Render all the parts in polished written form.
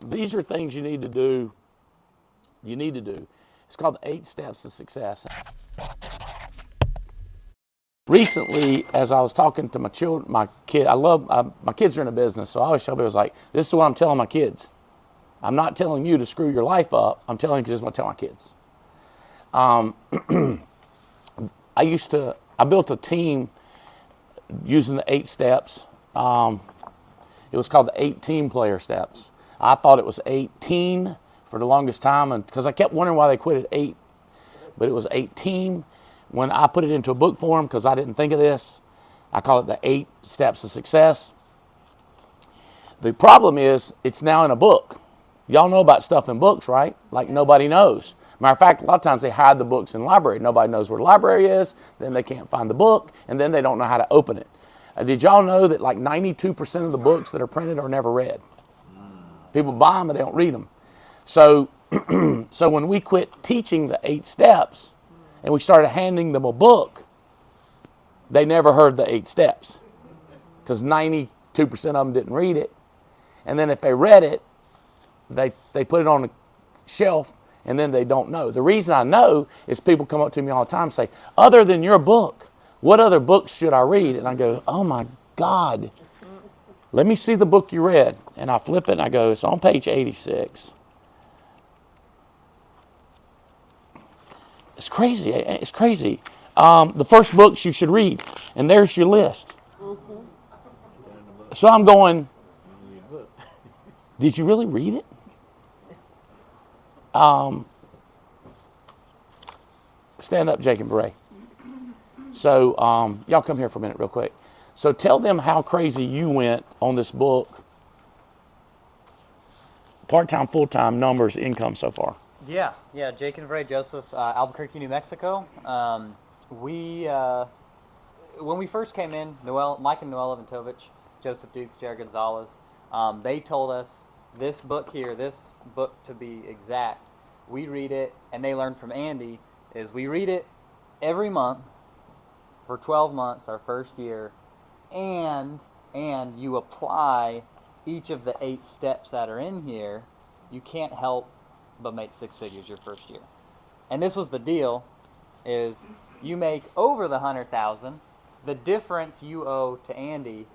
these are things you need to do. It's called the 8 Steps to Success. Recently, as I was talking to my kids, my kids are in a business, so I always tell people, I was like, this is what I'm telling my kids. I'm not telling you to screw your life up. I'm telling you because this is what I tell my kids. I built a team using the 8 steps. It was called the 8 team player steps. I thought it was 18 for the longest time, and because I kept wondering why they quit at 8, but it was 8 team. When I put it into a book form, because I didn't think of this, I call it the 8 Steps to Success. The problem is, it's now in a book. Y'all know about stuff in books, right? Like nobody knows. Matter of fact, a lot of times they hide the books in the library. Nobody knows where the library is, then they can't find the book, and then they don't know how to open it. Did y'all know that like 92% of the books that are printed are never read? People buy them, but they don't read them. So, so when we quit teaching the 8 steps, and we started handing them a book, they never heard the 8 steps because 92% of them didn't read it. And then if they read it, they put it on a shelf, and then they don't know. The reason I know is people come up to me all the time and say, other than your book, what other books should I read? And I go, oh my God, let me see the book you read. And I flip it and I go, it's on page 86. It's crazy. It's crazy. The first books you should read, and there's your list. So I'm going, did you really read it? Stand up, Jake and Beret. So y'all come here for a minute real quick. So tell them how crazy you went on this book. Part-time, full-time, numbers, income so far. Yeah, Jake and Bray, Joseph, Albuquerque, New Mexico. When we first came in, Mike and Noel Evantovich, Joseph Dukes, Jared Gonzalez, they told us this book to be exact, we read it, and they learned from Andy, is we read it every month for 12 months, our first year, and you apply each of the 8 steps that are in here. You can't help but make 6 figures your first year. And this was the deal, is you make over the 100,000, the difference you owe to Andy.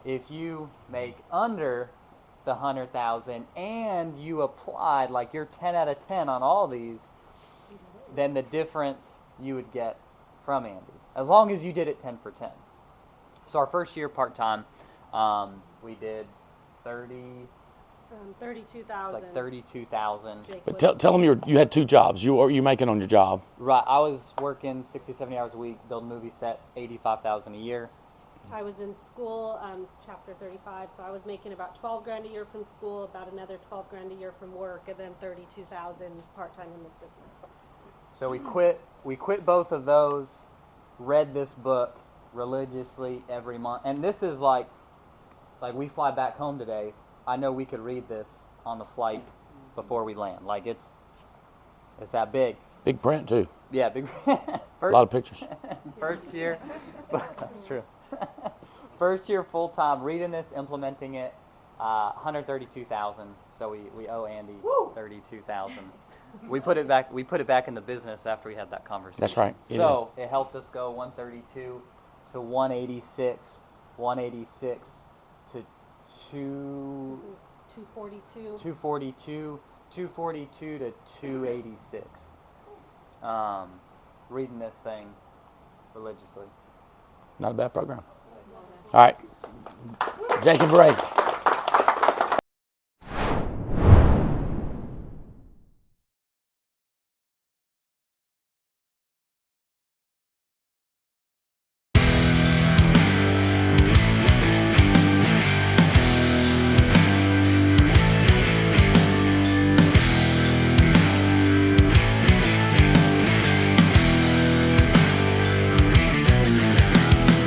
If you make under the 100,000 and you applied, like you're 10 out of 10 on all these, then the difference you would get from Andy, as long as you did it 10 for 10. So our first year part-time, we did 32,000. Like 32,000. But tell them you had 2 jobs. You are you making on your job? Right. I was working 60, 70 hours a week, building movie sets, 85,000 a year. I was in school, chapter 35, so I was making about 12 grand a year from school, about another 12 grand a year from work, and then 32,000 part-time in this business. So we quit both of those, read this book religiously every month. And this is like we fly back home today. I know we could read this on the flight before we land. Like it's that big. Big print too. Yeah, big. A lot of pictures. First year, that's true. First year full time reading this, implementing it, 132,000. So we owe Andy 32,000. We put it back in the business after we had that conversation. That's right. So it helped us go 132 to 186, 186 to 242. 242 to 286. Reading this thing religiously. Not a bad program. All right. Jake and Bray.